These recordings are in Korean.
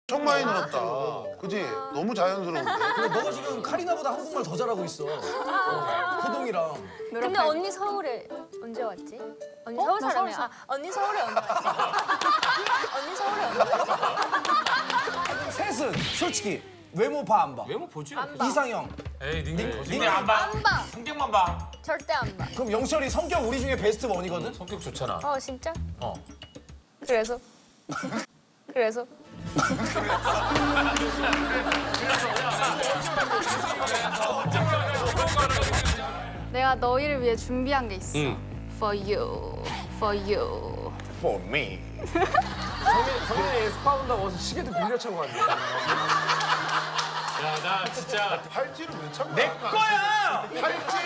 엄청 많이 늘었다. 그지? 너무 자연스러운데. 근데 너가 지금 카리나보다 한국말 더 잘하고 있어. 호동이랑. 근데 언니 서울에 언제 왔지? 언니 서울 사람이야. 아, 언니 서울에 언제 왔지? 언니 서울에 언제 왔지? 셋은 솔직히 외모 봐 안 봐? 외모 보지? 안 봐. 이상형. 에이 닝닝 닝닝 안 봐. 안 봐. 성격만 봐. 절대 안 봐. 그럼 영철이 성격 우리 중에 베스트 원이거든? 성격 좋잖아. 어, 진짜? 어. 그래서? 그래서? 내가 너희를 위해 준비한 게 있어. For you, for you. For me. 성현이 에스파 온다고 어서 시계도 빌려찬 거 아니야? 야, 나 진짜 팔찌를 왜 참고? 내 거야. 팔찌.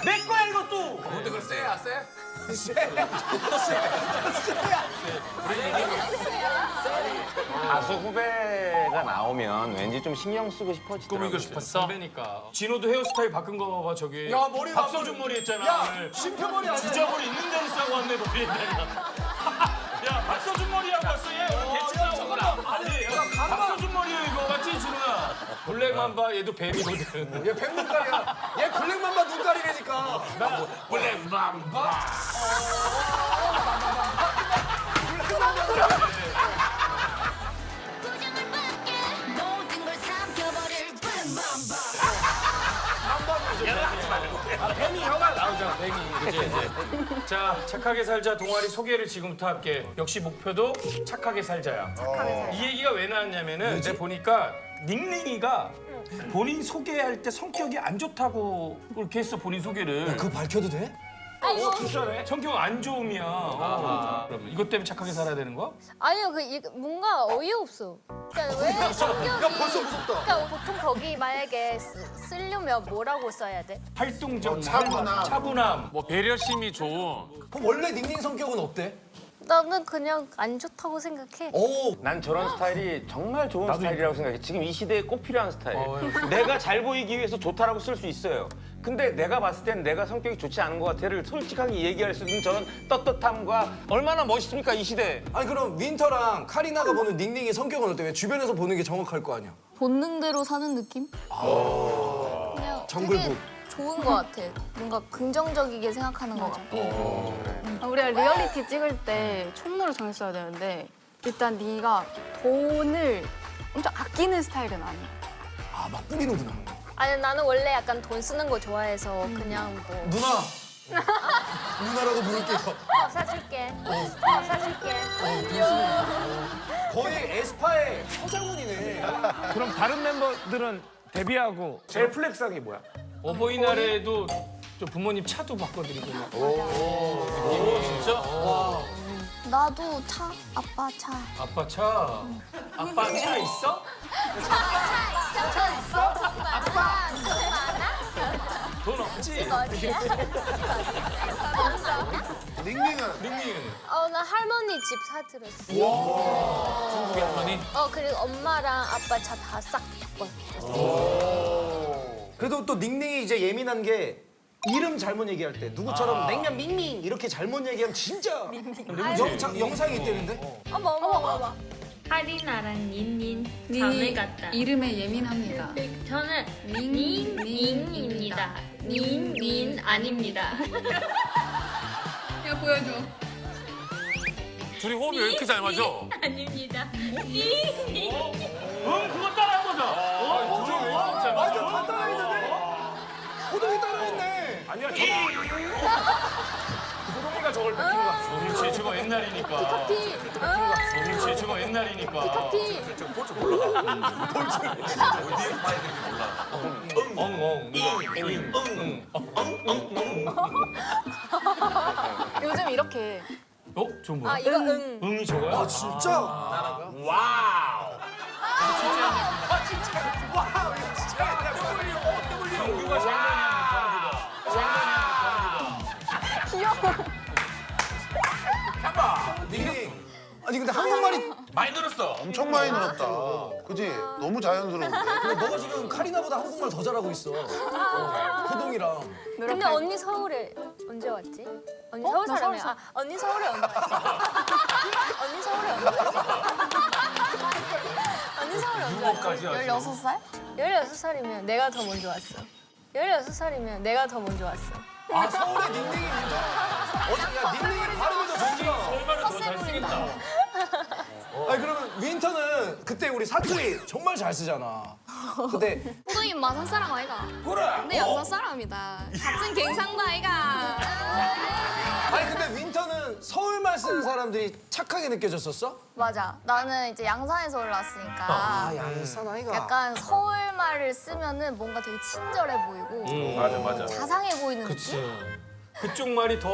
내 거야 이것도. 근데 그걸 쎄야 쎄? 가수 후배가 나오면 왠지 좀 신경 쓰고 싶어지더라고요. 꾸미고 싶었어? 선배니까. 진호도 헤어스타일 바꾼 거 봐봐 저기. 야, 머리 봐, 박서준 머리 했잖아. 야, 오늘. 심표머리 아니야? 주작으로 있는 대로 싸고 왔네 머리에다가. 야, 박서준 머리하고 왔어 얘. 오늘 개체 나오구나. 아니, 박서준 머리야 이거 맞지 진호야? 블랙맘바 얘도 뱀이거든. 얘 백눈깔이야. 얘 블랙맘바 눈깔이라니까. 블랙맘바. 뱀이 혀가 나오잖아 뱀이. 그치 이제. 자 착하게 살자 동아리 소개를 지금부터 할게. 역시 목표도 착하게 살자야. 이 얘기가 왜 나왔냐면은 내가 보니까 닝닝이가 본인 소개할 때 성격이 안 좋다고 그렇게 했어 본인 소개를. 그거 밝혀도 돼? 진짜네. 성격 안 좋음이야. 그러면 이것 때문에 착하게 살아야 되는 거야? 아니요, 뭔가 어이없어. 그러니까 왜 성격이... 야, 벌써 무섭다. 그러니까 보통 거기 만약에 쓰려면 뭐라고 써야 돼? 활동적 차분함. 차분함. 뭐 배려심이 좋은. 그럼 원래 닝닝 성격은 어때? 나는 그냥 안 좋다고 생각해. 오. 난 저런 스타일이 정말 좋은 스타일이라고 생각해. 지금 이 시대에 꼭 필요한 스타일. 내가 잘 보이기 위해서 좋다라고 쓸 수 있어요. 근데 내가 봤을 땐 내가 성격이 좋지 않은 것 같아를 솔직하게 얘기할 수 있는 저런 ต๊떳함과 얼마나 멋있습니까 이 시대에. 아니 그럼 윈터랑 카리나가 보는 닝닝의 성격은 어때? 왜 주변에서 보는 게 정확할 거 아니야? 본능대로 사는 느낌? 그냥 정글북. 되게 좋은 것 같아. 뭔가 긍정적이게 생각하는 것 같고. 우리가 리얼리티 찍을 때 총무를 정했어야 되는데 일단 네가 돈을 엄청 아끼는 스타일은 아니야. 아 막 뿌리는구나. 아니, 나는 원래 약간 돈 쓰는 거 좋아해서 그냥 뭐... 누나. 누나라고 부를게요. 밥 사줄게. 밥 사줄게. 거의 에스파의 서장훈이네. 그럼 다른 멤버들은 데뷔하고 제일 플렉스한 게 뭐야? 어버이날에도 저 부모님 차도 바꿔드리고 막. 오, 진짜? 나도 차, 아빠 차. 아빠 차. 아빠 차 있어? 차 있어? 아빠 돈 많아? 돈 없지? 어디야? 닝닝은 닝닝은? 나 할머니 집 사들었어. 중국의 할머니? 그리고 엄마랑 아빠 차 다 싹 바꿨어. 그래도 또 닝닝이 이제 예민한 게 이름 잘못 얘기할 때 누구처럼 냉면 밍밍 이렇게 잘못 얘기하면 진짜 영상이 있대는데? 어머. 카리나랑 닌닌 자매 같다. 이름에 예민합니다. 저는 닌닌입니다. 닌닌 아닙니다. 야 보여줘. 둘이 호흡이 왜 이렇게 잘 맞아? 아닙니다. 닌닌. 그거 따라한 거죠? 맞아 다 따라했는데? 호동이 따라했네. 아니야 호동이가 저걸 뺏긴 거 같아. 그렇지, 저거 옛날이니까. 피. 그렇지, 저거 옛날이니까. 피. 엉엉. 요즘 이렇게 저건 뭐야? 이거 응. 응이 저거야? 아 진짜? 와우. 정규가 장난이야, 닝닝. 아니 근데 한국말이 많이 늘었어. 엄청 많이 늘었다. 그지? 너무 자연스러운데. 근데 너가 지금 카리나보다 한국말 더 잘하고 있어. 호동이랑. 근데 언니 서울에 언제 왔지? 언니 서울 나 사람이야. 서울 언니 서울에 언제 왔지? 언니 서울에 언제 왔지? 서울에 언제 왔지? 16살? 16살이면 내가 더 먼저 왔어. 16살이면 내가 더 먼저 왔어. 아 서울의 닝닝이 윈터. 야 닝닝이 발음이 더 좋다. 서울말은 더 잘 쓰겠다. 아니 그러면 윈터는 그때 우리 사투리 정말 잘 쓰잖아. 근데 호동이 마산 사람 아이가? 그래. 네, 양산 사람이다. 같은 갱상도 아이가? 아니 근데 윈터는 서울말 쓰는 사람들이 착하게 느껴졌었어? 맞아. 나는 이제 양산에서 올라왔으니까 아 양산 아이가. 약간 서울말을 쓰면은 뭔가 되게 친절해 보이고 맞아. 자상해 보이는 느낌? 그치. 그쪽 말이 더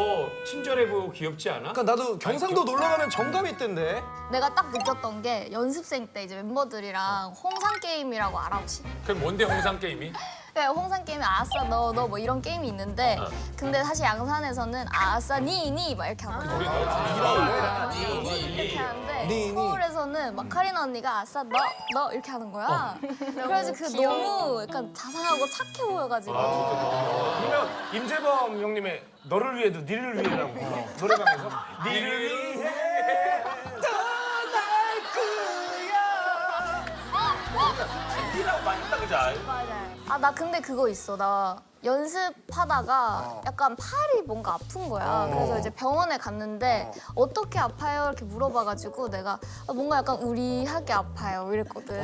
친절해 보이고 귀엽지 않아? 그러니까 나도 경상도 놀러 가면 정감이 있던데. 내가 딱 느꼈던 게 연습생 때 이제 멤버들이랑 홍상 게임이라고 알아 혹시? 그럼 뭔데 홍상 게임이? 네, 홍상 게임에 아싸 너 뭐 이런 게임이 있는데 근데 사실 양산에서는 아싸 니 막 이렇게 하거든. 니 이렇게 하는데 니. 서울에서는 막 카리나 언니가 아싸 너 이렇게 하는 거야. 그래서 그 너무 약간 자상하고 착해 보여가지고. 그러면 임재범 형님의 너를 위해도 니를 위해라고 노래방에서 니를 위해 떠날 거야. 니라고 많이 했다 그자. 맞아요. 아, 나 근데 그거 있어. 나 연습하다가 약간 팔이 뭔가 아픈 거야. 그래서 이제 병원에 갔는데 어떻게 아파요? 이렇게 물어봐가지고 내가 뭔가 약간 우리하게 아파요 이랬거든.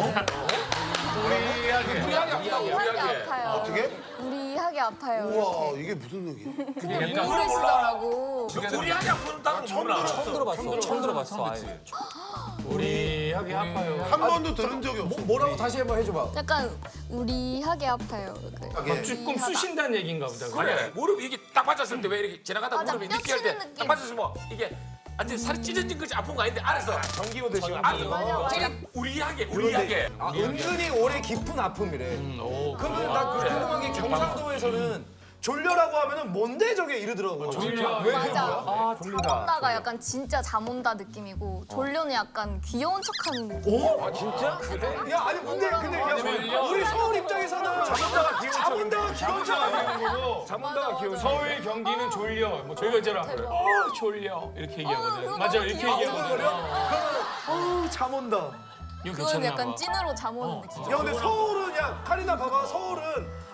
우리하게 아파요. 어떻게? 우리하게 아파요. 우와 이게 무슨 얘기야? 근데 모르시더라고. 우리 하게 아프는 단어 몰라. 처음 들어봤어. 우리 하기 아파요. 한 번도 들은 적이 없어. 뭐라고 다시 한번 해줘봐. 약간 우리하게 아파요. 하게. 조금 쑤신다는 얘기인가 보다. 아니 무릎 이게 딱 맞았을 때 왜 이렇게 지나가다 맞아, 무릎이 뼈 느끼할 치는 때 느낌. 딱 맞았으면 뭐 이게 완전 살이 찢어진 거지 아픈 거 아닌데 알았어. 전기 오듯이. 알았어. 저기 우리하게. 아 은근히 오래 깊은 아픔이래. 그럼 나그 궁금한 게 경상도에서는 졸려라고 하면은 뭔데 저게 이러더라고. 졸려. 왜 그런 맞아. 거야? 잠 온다가 약간 진짜 잠 온다 느낌이고 졸려는 약간 귀여운 척하는 느낌. 아 진짜? 그래? 야 아니 근데 야 우리 서울 입장에서는 잠온다가 귀여운 척 하는 거고. 잠온다가 귀여운 서울 경기는 졸려. 뭐 저희가 있잖아. 졸려. 이렇게 얘기하거든. 그거 맞아. 너무 이렇게 귀여워. 얘기하거든. 어우 잠 온다. 이거 그건 괜찮나 약간 봐. 찐으로 잠 오는 느낌. 야 근데 서울은 야 카리나 봐봐 서울은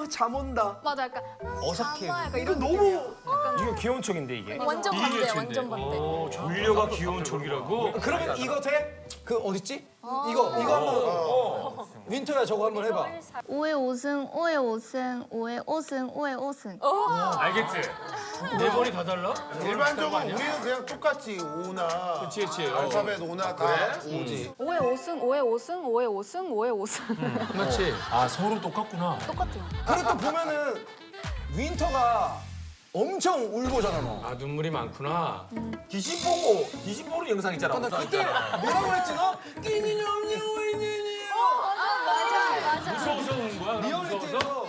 잠 온다. 맞아, 약간 어색해. 잠아, 약간 이거 이런 너무 이거 귀여운 척인데 이게. 완전 반대, 완전 반대. 졸려가 귀여운 척이라고? 그러면 이거 돼? 그 어딨지? 이거 한번 윈터야 저거 한번 해봐. 5회 5승, 5회 5승, 5회 5승, 5회 5승. 알겠지? 네 번이 다 달라? 일반적으로 우리는 그냥 똑같지 오나. 그치. 알파벳 오나 다 오지. 5회 5승, 5회 5승, 5회 5승, 5회 5승. 맞지? 아 서울은 똑같구나. 똑같아요. 그리고 또 보면은 윈터가 엄청 울보잖아 너. 아 눈물이 많구나. 귀신 보는 영상 있잖아. 나 그때 뭐라고 했지 너? 맞아. 무서워서 온 거야? 무서워서? 리얼리티에서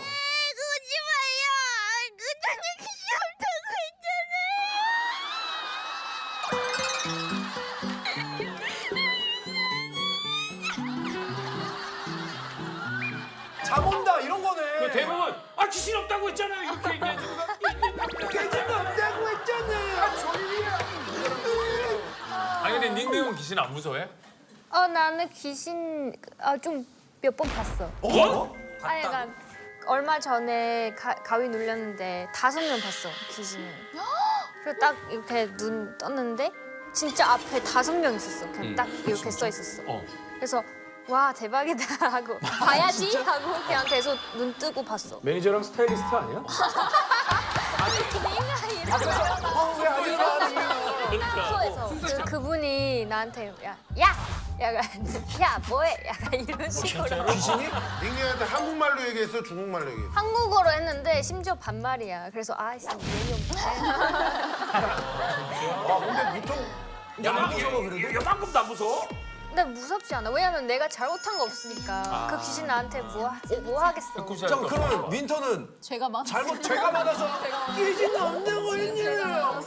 잠 온다 이런 거네. 대부분 아 귀신 없다고 했잖아요. 이렇게 얘기하지. 괜찮 없다고 했잖아. 아니 근데 닉네임은 귀신 안 무서워해? 나는 귀신 좀 몇 번 봤어. 뭐? 아니 그러니까 얼마 전에 가위 눌렸는데 5명 봤어 귀신을. 그리고 딱 이렇게 눈 떴는데 진짜 앞에 5명 있었어. 그냥 딱 이렇게 써 있었어. 그래서 와 대박이다 하고 봐야지 하고 그냥 계속 눈 뜨고 봤어. 매니저랑 스타일리스트 아니야? 숙소에서 그분이 나한테 야 뭐해 약간 이런 식으로 귀신이? 닝닝한테 한국말로 얘기했어 중국말로 얘기했어. 한국어로 했는데 심지어 반말이야. 그래서 아씨 예의 없네. 근데 보통 요만큼도 안 무서워? 근데 무섭지 않아. 왜냐면 내가 잘못한 거 없으니까. 그 귀신 나한테 뭐 하겠어. 자 그러면 윈터는 제가 막 제가 받아서 귀신 없다고 했냐?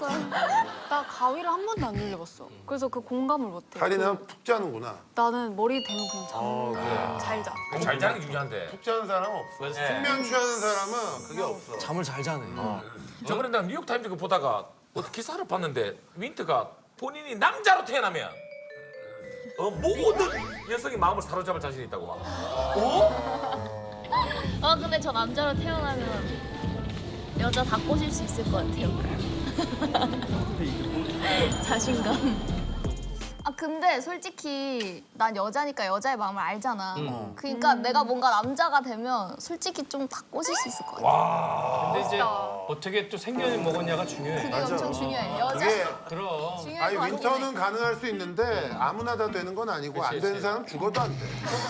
나 가위를 한 번도 안 눌려봤어. 그래서 그 공감을 못해. 카리나는 푹 자는구나. 나는 머리 대면 그냥 잘 자. 잘 자는 게 중요한데. 푹 자는 사람은 없어. 숙면 취하는 사람은 그게 없어. 잠을 잘 자네. 저 그런데 난 뉴욕타임즈 그 보다가 기사를 봤는데 윈트가 본인이 남자로 태어나면 모든 여성의 마음을 사로잡을 자신 있다고 막. 근데 저 남자로 태어나면 여자 다 꼬실 수 있을 것 같아요. 자신감. 근데 솔직히 난 여자니까 여자의 마음을 알잖아. 그러니까 내가 뭔가 남자가 되면 솔직히 좀 다 꼬실 수 있을 것 같아. 근데 이제 어떻게 또 생년이 먹었냐가 중요해. 그게 엄청 중요해. 여자 그게 그럼. 중요할 아니 것 같아. 윈터는 가능할 수 있는데 아무나 다 되는 건 아니고 안 되는 사람 죽어도 안 돼.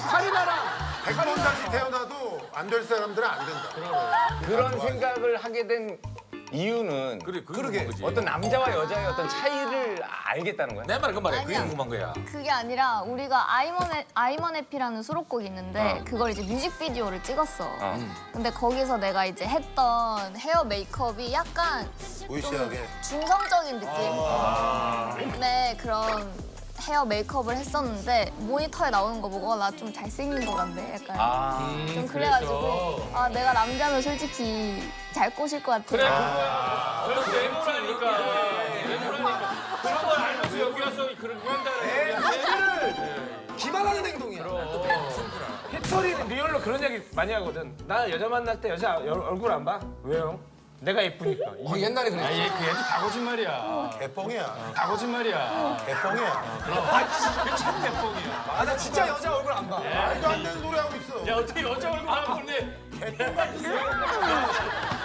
카리나랑 100번 다시 태어나도 안 될 사람들은 안 된다. 그런 생각을 하게 된 이유는 그러게. 어떤 남자와 여자의 어떤 차이를 알겠다는 거야. 내 말은 그 말이야. 그게 아니야. 궁금한 거야. 그게 아니라 우리가 아이먼 해피라는 수록곡이 있는데 그걸 이제 뮤직비디오를 찍었어. 근데 거기서 내가 이제 했던 헤어 메이크업이 약간 무의시하게. 중성적인 느낌. 근데 그런 헤어 메이크업을 했었는데 모니터에 나오는 거 보고 나 좀 잘생긴 것 같네. 약간 좀 그래가지고 내가 남자면 솔직히 잘 꼬실 것 같아. 그래, 그건 외모라니까. 외모라니까. 그런 걸 알면서 여기 와서 그런 거 한다는 기만하는 행동이야. 해철이는 리얼로 그런 얘기 많이 하거든. 나 여자 만날 때 여자 얼굴 안 봐? 왜요? 내가 예쁘니까. 옛날에 그랬어. 그 얘도 다 거짓말이야. 개뻥이야. 다 거짓말이야. 개뻥이야. 그게 참 개뻥이야. 나 진짜 여자 얼굴 안 봐. 말도 안 되는 소리 하고 있어. 야, 어떻게 여자 얼굴 안 보는데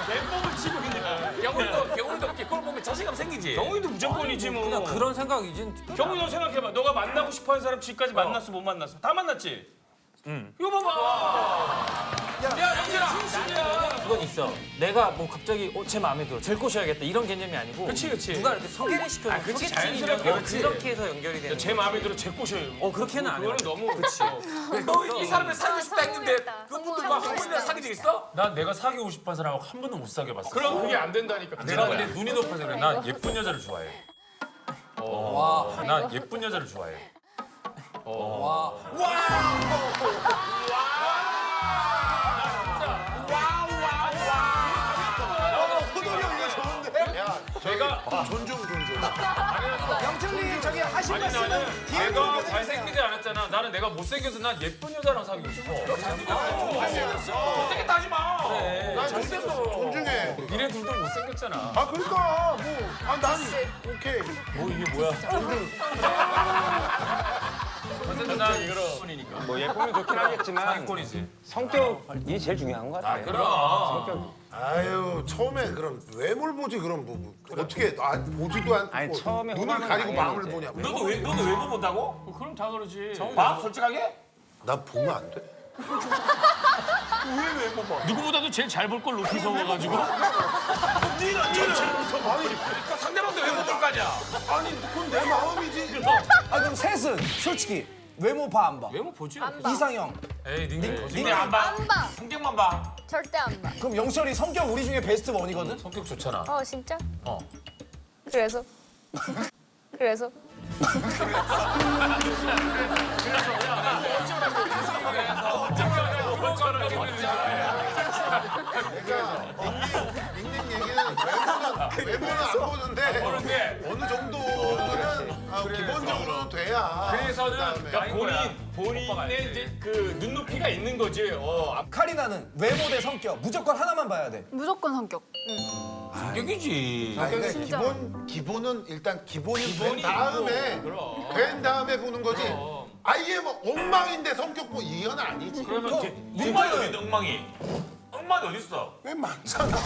개뻥을 치고 있냐. 경훈이도 그걸 보면 자신감 생기지. 경훈이도 무조건이지 뭐. 그냥 그런 생각이지. 경훈이 너 생각해봐. 너가 만나고 싶어하는 사람 지금까지 만났어 못 만났어? 다 만났지? 이거 봐봐. 야, 영진아. 그건 있어. 내가 뭐 갑자기 제 마음에 들어. 젤 꼬셔야겠다 이런 개념이 아니고. 그치. 누가 이렇게 소개를 시켜줘. 그치, 소개팅이면 자연스럽게, 그치. 그렇게 해서 연결이 되는. 제 마음에 들어 제 꼬셔요. 그렇게는 안 해. 그거는 너무 그렇지. 너 이 사람을 사귀고 싶다 했는데 성공했다. 그분들과 한 번이나 사귄 적 있어? 난 내가 사귀고 싶어하는 사람하고 한 번도 못 사귀어봤어. 그럼 그게 안 된다니까. 내가 근데 눈이 높아서 그래. 난 예쁜 여자를 좋아해. 난 예쁜 여자를 좋아해. 제가 존중. 영철님 저기 하신 말씀은 뒤에 내가 잘생기지 않았잖아. 나는 내가 못생겨서 난 예쁜 여자랑 사귀고 싶어. 못생겼다 하지 마. 난 존중해. 니네 둘도 못생겼잖아. 그러니까 난 오케이. 이게 뭐야? 난 이거로. 뭐 예쁘면 좋긴 하겠지만 사기꾼이지. 성격이 제일 중요한 것 같아. 그럼. 아유 처음에 그럼 외모를 보지 그럼 어떻게 보지도 않고 아니, 처음에 눈을 호감은 가리고 마음을 당연하지. 보냐고. 너도 외모 본다고? 그럼 다 그러지. 봐? 솔직하게? 난 보면 안 돼. 누구보다도 제일 잘 볼 걸 높이 서워가지고. 니는 그러니까 상대방도 외모 볼 거 아니야? 아니 그건 내 마음이지. 그럼 셋은 솔직히 외모 봐 안 봐? 외모 보지. 안 봐. 이상형. 에이, 닝닝 근데 안 봐. 안 봐. 성격만 봐. 절대 안 봐. 그럼 영철이 성격 우리 중에 베스트 원이거든? 성격 좋잖아. 진짜? 어. 그래서? 그래서? 닝닝 얘기는 외모는 안 보는데 어느 정도는 기본적으로 돼야. 그래서는 그다음에 본인의 이제 그 눈높이가 있는 거지. 카리나는 외모 대 성격 무조건 하나만 봐야 돼. 무조건 성격. 성격이지. 아니, 그러니까 기본은 일단 기본이 된 다음에 보는 거지. 아예 뭐 엉망인데 성격 보 이건 아니지. 그러면 엉망이 어디 있는데 엉망이? 엉망이 어디 있어? 왜 많잖아.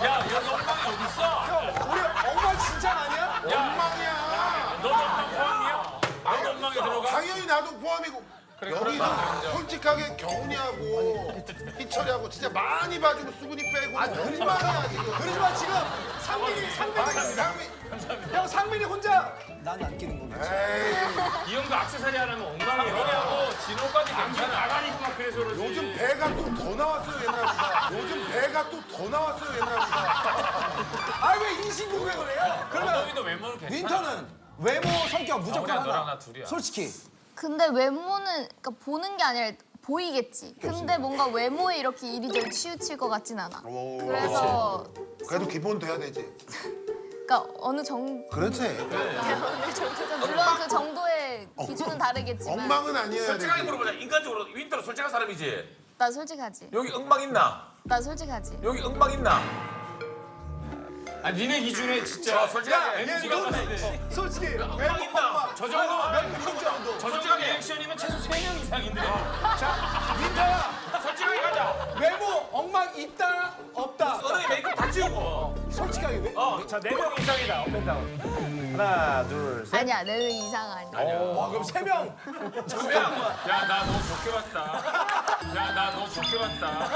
야 여기 엉망이 어디 있어? 우리 엉망 진짜 아니야? 엉망이야. 너도 엉망 포함이야? 나도 엉망에 들어가? 당연히 나도 포함이고. 여기서 솔직하게 경훈이하고 희철이하고 진짜 많이 봐주고 수근이 빼고 엉망이야 지금. 그러지 마 지금 상민이 형 상민이 혼자 난 안 끼는 거겠지. 이 형도 액세서리 하나면 엉망이에요. 너네하고 진호까지 괜찮아. 나가니까 막 그래서 그러지. 요즘 배가 또 더 나왔어요 옛날보다. 요즘 배가 또 더 나왔어요 옛날보다. 아 왜 인신공격을 해요? 그러면 너희도 외모는 괜찮아. 윈터는 외모 성격 무조건 우리야, 너랑 하나. 나 둘이야. 솔직히 근데 외모는 그러니까 보는 게 아니라 보이겠지. 근데 뭔가 외모에 이렇게 이리저리 치우칠 것 같진 않아. 그래서 그래도 기본 돼야 되지. 그러니까 어느 정도 그렇지. 물론 그 정도의 기준은 다르겠지만. 엉망은 아니어야 돼. 솔직하게 물어보자. 인간적으로 윈터는 솔직한 사람이지. 나 솔직하지. 여기 엉망 있나? 나 솔직하지. 여기 엉망 있나? 아 니네 기준에 진짜 솔직하게. 에너지가 솔직히 엉망 있나? 저 정도 리액션이면 최소 3명 이상인데. 자 윈터야 솔직하게 가자. 외모 엉망 있다 없다. 너네 메이크업 다 지우고. 솔직하게 왜? 자, 4명 이상이다. 업앤다운. 하나, 둘, 셋. 아니야, 내 이상 아니야. 와 그럼 3명. 야 나 너무 좋게 봤다. 야 나 너무 좋게 봤다.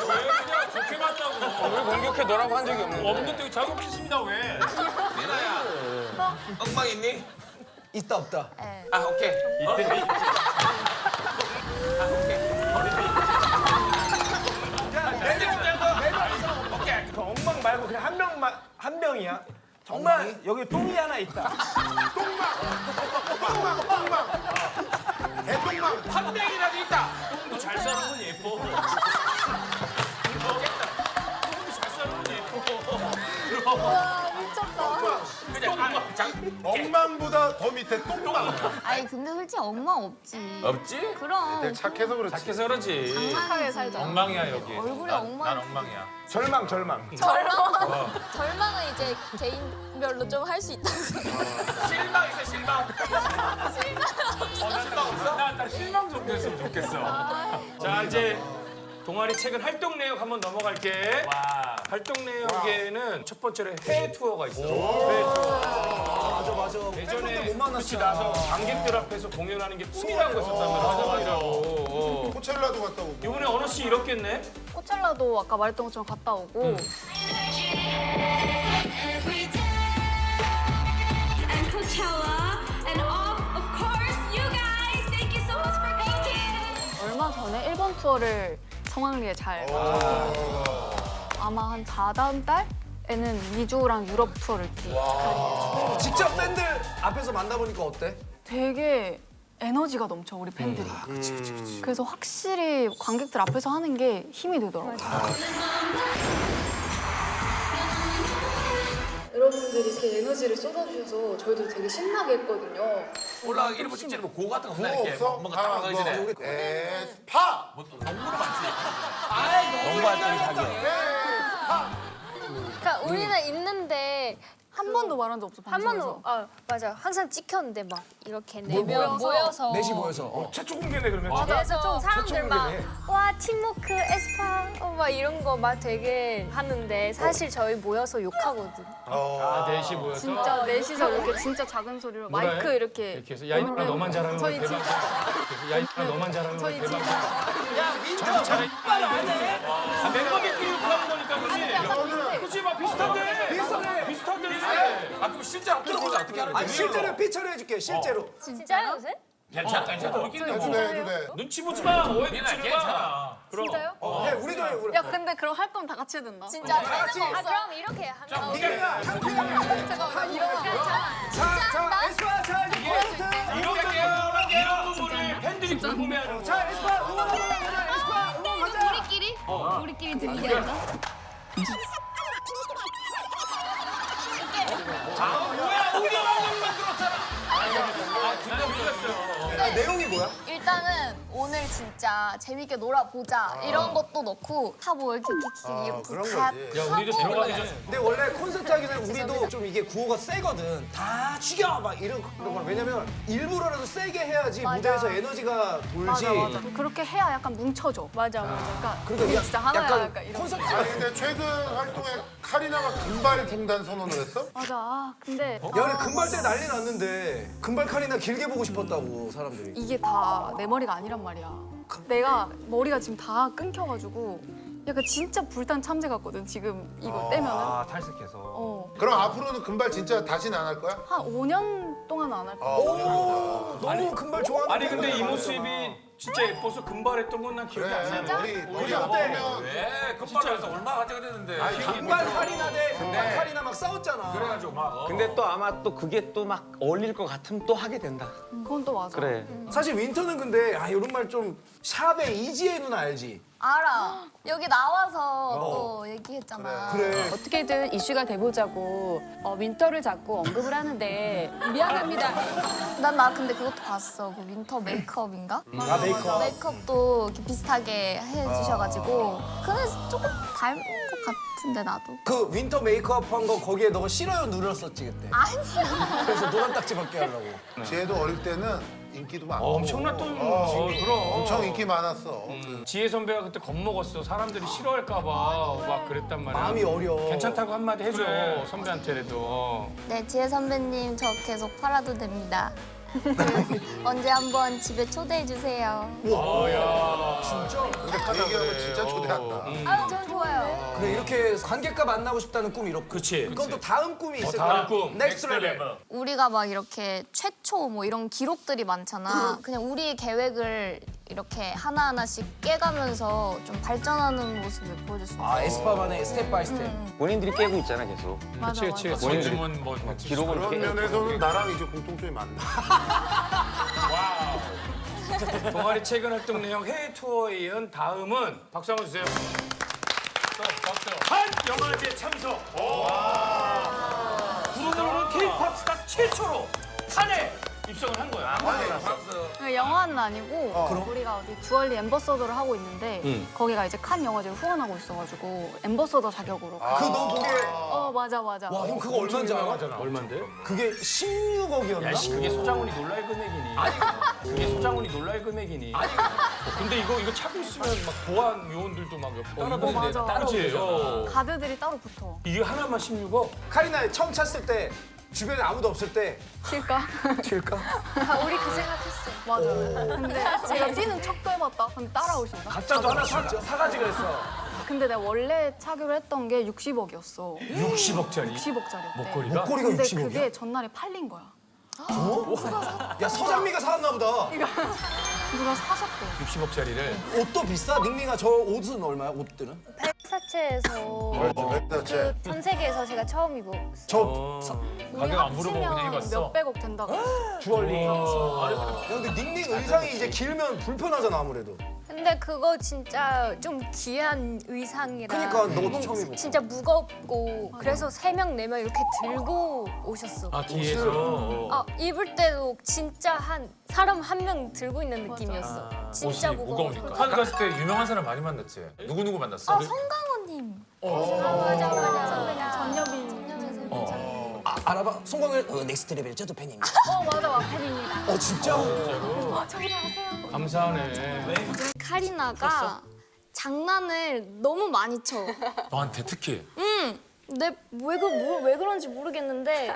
왜 그냥 좋게 봤다고. 왜 공격해 너라고 한 적이 없는데. 없는데 자격지심이다 왜? 미나야. 엉망 있니? 있다 없다. 예. 아 오케이. 이때 오케이. 그 엉망 말고 그냥 한 명이야. 정말 여기 똥이 하나 있다. 대똥망. 한 명이라도 있다. 잘 사는 건 예뻐. 잘 사는 건 예뻐. 와, 미쳤다. 그냥 엉망보다 더 밑에 똥망. 아니, 근데 솔직히 엉망 없지. 없지? 그럼. 착해서 그렇지. 착해서 그러지. 착하게 살자. 엉망이야 여기. 얼굴이 난 엉망. 엉망이야. 절망. 절망은 이제 개인별로 좀 할 수 있다. 실망 있어 실망. 실망 없어? 나 실망 좀 됐으면 좋겠어. 자 이제 동아리 최근 활동 내역 한번 넘어갈게. 활동 내역에는 첫 번째로 해외 투어가 있어. 해외 투어. 맞아. 예전에 못 만났어. 끝이 나서 관객들 앞에서 공연하는 게 꿈이라는 거 있었단 말이야. 화장이라고. 코첼라도 갔다 오고. 이번에 언어 씨 이렇겠네? 코첼라도 아까 말했던 것처럼 갔다 오고. and Coachella and of course you guys. Thank you so much for coming. 얼마 전에 일본 투어를 성황리에 잘 마쳤고 아마 한 다다음 달에는 미주랑 유럽 투어를 이렇게 가게. 직접 팬들 앞에서 만나보니까 어때? 되게 에너지가 넘쳐 우리 팬들이. 그래서 확실히 관객들 앞에서 하는 게 힘이 되더라고요. 여러분들이 이렇게 에너지를 쏟아주셔서 저희도 되게 신나게 했거든요. 올라가기 일본 직전에 뭐 고 같은 거 없나 뭐 이렇게 없어? 뭔가 따라가기 전에. 에스파. 뭐 농구로 많지. 농구할 때 사귀어. 그러니까 우리는 있는데 한 번도 말한 적 없어. 한 방송에서. 번도 맞아 항상 찍혔는데 막 이렇게 네 명 모여서 넷이 모여서. 최초 공개네 그러면. 그래서 사람들 막 공개네. 와 팀워크 에스파 막 이런 거 막 되게 하는데 사실 저희 모여서 욕하거든. 아 넷이 모여서. 진짜 넷이서 이렇게 진짜 작은 소리로 뭐라 마이크 해? 이렇게. 이렇게 해서 야 이쁘나 너만 잘하는 거 저희 대박. 야 이쁘나 너만 잘하는 거 저희 대박. 야 윈터 정말 안 해. 아, 멤버들끼리 욕하는 거니까 그렇지. 그렇지 막 비슷한데. 비슷한데. 아 그럼 실제로 들어보자 어떻게 하는지. 아니 실제로 피처를 해줄게 실제로. 진짜요 요새? 괜찮아. 우리끼리 해도 뭐. 돼, 해도 돼. 눈치 보지 마. 오해 미나 눈치를 괜찮아. 봐. 그럼. 진짜요? 네 우리도 해 우리. 야 근데 그럼 할 거면 다 같이 해야 된다. 진짜 다 같이. 아 그럼 이렇게 하면 니가 잠깐만 이러면 자 에스파 자 이제 콘서트. 이런 부분을 팬들이 궁금해하는 거. 자 에스파 응원 가자 에스파 응원 가자. 우리끼리 들리게 하자. 내용이 뭐야? 일단은 오늘 진짜 재밌게 놀아보자 이런 것도 넣고 다 뭐 이렇게 그런 다 거지. 야 우리도 들어가기 전에. 근데 원래 콘서트 하기 전에 우리도 좀 이게 구호가 세거든. 다 죽여 막 이런 걸 왜냐면 일부러라도 세게 해야지 맞아. 무대에서 에너지가 돌지. 맞아. 그렇게 해야 약간 뭉쳐져. 맞아. 그러니까 그러니까 진짜 하나야 약간 약간 이런. 콘서트 아니 근데 최근 활동에 카리나가 금발 중단 선언을 했어? 맞아. 아, 근데 야, 근데 금발 때 난리 났는데 금발 칼이나 길게 보고 싶었다고 사람들이. 이게 다 내 머리가 아니란 말이야. 내가 머리가 지금 다 끊겨가지고 약간 진짜 불탄 참새 같거든. 지금 이거 떼면은. 아, 탈색해서. 그럼 앞으로는 금발 진짜 다시는 안 할 거야? 한 5년 동안 안 할 거야. 오, 너무 금발 좋아하는. 아니 근데 이 모습이 진짜 예뻐서 금발했던 건 난 기억이 안 나네. 머리 아프면 왜? 금발에서 얼마 가져가 됐는데. 금발 카리나 대 금발 카리나 막 싸웠잖아. 그래가지고 막. 근데 또 아마 또 그게 또 막 어울릴 것 같으면 또 하게 된다. 그건 또 맞아. 그래. 사실 윈터는 근데 이런 말 좀 샵의 이지혜 누나 알지? 알아. 여기 나와서 또 얘기했잖아. 그래. 어떻게든 이슈가 돼보자고 윈터를 자꾸 언급을 하는데 미안합니다. 나 근데 그것도 봤어. 그 윈터 메이크업인가? 메이크업. 메이크업도 이렇게 비슷하게 해주셔가지고 근데 조금 닮은 것 같은데 나도. 그 윈터 메이크업 한 거 거기에 너가 싫어요 눌렀었지 그때. 아니야. 그래서 노란 딱지 벗게 하려고. 지혜도 어릴 때는 인기도 많고. 엄청났던 그럼. 엄청 인기 많았어. 지혜 선배가 그때 겁먹었어. 사람들이 싫어할까 봐 막 그랬단 말이야. 마음이 어려. 괜찮다고 한마디 해줘. 그래. 선배한테라도. 네, 지혜 선배님 저 계속 팔아도 됩니다. 언제 한번 집에 초대해 주세요. 야. 진짜? 근데 얘기하면 진짜 초대한다. 아유, 전 좋아요. 그래 이렇게 관객과 만나고 싶다는 꿈이 이렇고. 그치. 그건 또 다음 꿈이 있을 거야. 다음 꿈. 넥스트 레벨. 우리가 막 이렇게 최초 뭐 이런 기록들이 많잖아. 그냥 우리의 계획을 이렇게 하나하나씩 깨가면서 좀 발전하는 모습을 보여줬으면 좋겠어. 에스파만의 스텝 바이 스텝. 본인들이 깨고 있잖아 계속. 맞아, 맞아. 요즘은 뭐 기록을 그런 깨. 면에서는 나랑 이제 공통점이 많네. 동아리 최근 활동 내용 해외 투어에 이은 다음은 박수 한번 주세요. 박수. 한 영화제 참석. 그룹으로는 K-팝 스타 최초로 한해 입성을 한 거야. 영화는 아니고 우리가 어디 주얼리 앰버서더를 하고 있는데 거기가 이제 칸 영화제를 후원하고 있어가지고 앰버서더 자격으로. 그너 보게. 맞아. 와 형 그거 얼마인지 알아? 얼만데? 그게 16억이었나? 야, 씨, 그게 소장훈이 놀랄 금액이니. 그게 소장훈이 놀랄 금액이니. 근데 이거 차고 있으면 막 보안 요원들도 막 옆에. 맞아. 그치? 가드들이 따로 붙어. 이게 하나만 16억? 카리나 처음 찼을 때 주변에 아무도 없을 때 튈까? 튈까? 우리 그 생각했어. 맞아. 근데 제가 뛰는 척도 해봤다. 근데 따라오신다. 가짜도 하나 사가지 그랬어. 근데 내가 원래 차기로 했던 게 60억이었어. 60억짜리? 60억짜리였대. 목걸이가? 목걸이가 근데 60억이야? 그게 전날에 팔린 거야. 야 서장미가 사왔나 보다. 누가 사셨대. 60억짜리를. 옷도 비싸? 닝닝아 저 옷은 얼마야? 옷들은? 팩사체에서 그 전 세계에서 제가 처음 입었어요. 가격 안 물어보고 그냥 입었어. 몇백억 된다고. 주얼리. 야 근데 닝닝 의상이 이제 길면 불편하잖아 아무래도. 근데 그거 진짜 좀 귀한 의상이라. 그러니까 너도 처음 입어. 진짜 무겁고 그래서 3명, 4명 이렇게 들고 오셨어. 아, 뒤에서. 입을 때도 진짜 한 사람 한 명 들고 있는 느낌이었어. 진짜 옷이 무거우니까. 칸 갔을 때 유명한 사람 많이 만났지. 누구 만났어? 성강호님. 맞아. 전여빈. 알아봐. 송광일 넥스트 레벨 저도 팬입니다. 맞아. 팬입니다. 진짜? 저기로 하세요. 감사하네. 카리나가 장난을 너무 많이 쳐. 너한테 특히. 왜 그런지 모르겠는데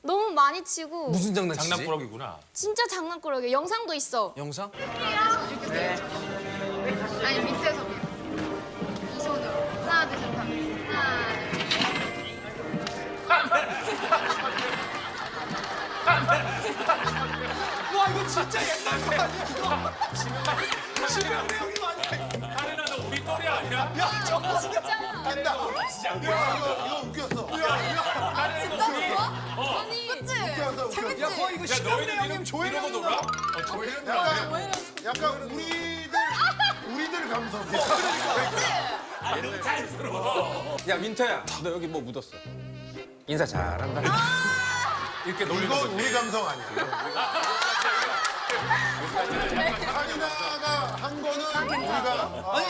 너무 많이 치고. 무슨 장난치지? 장난꾸러기구나. 진짜 장난꾸러기. 영상도 있어. 영상? 아니 밑에서 이 손으로 하나 둘 셋 와 이거 진짜 옛날 거 아니야? 지금 내용이 많이. 카리나 너 우리 또래 아니야? 야 저거 진짜. 된다. 이거 웃겼어. 웃겼어. 야 거의 이거 시간내 형님 조혜련 누나. 약간 우리들 감성. 너무 자연스러워. 야 민터야, 너 여기 뭐 묻었어? 인사 잘한다. 이렇게 놀리는 이건 거지. 우리 감성 아니야. 카리나가 한 거는 우리가 아니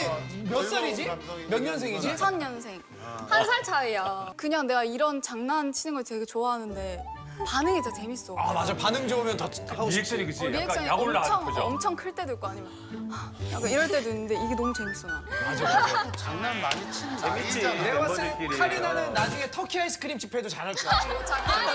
몇 살이지? 몇 년생이지? 2000년생. 한 살 차이야. 그냥 내가 이런 장난 치는 걸 되게 좋아하는데 반응이 진짜 재밌어. 맞아 반응 좋으면 더 하고 싶지. 리액션이 그치? 약간 리액션이 약올라 그죠? 엄청 클 때도 있고 아니면 약간 이럴 때도 있는데 이게 너무 재밌어 나. 장난 많이 친 재밌지. 내가 봤을 때 카리나는 나중에 터키 아이스크림 집회도 잘할 거야. 장난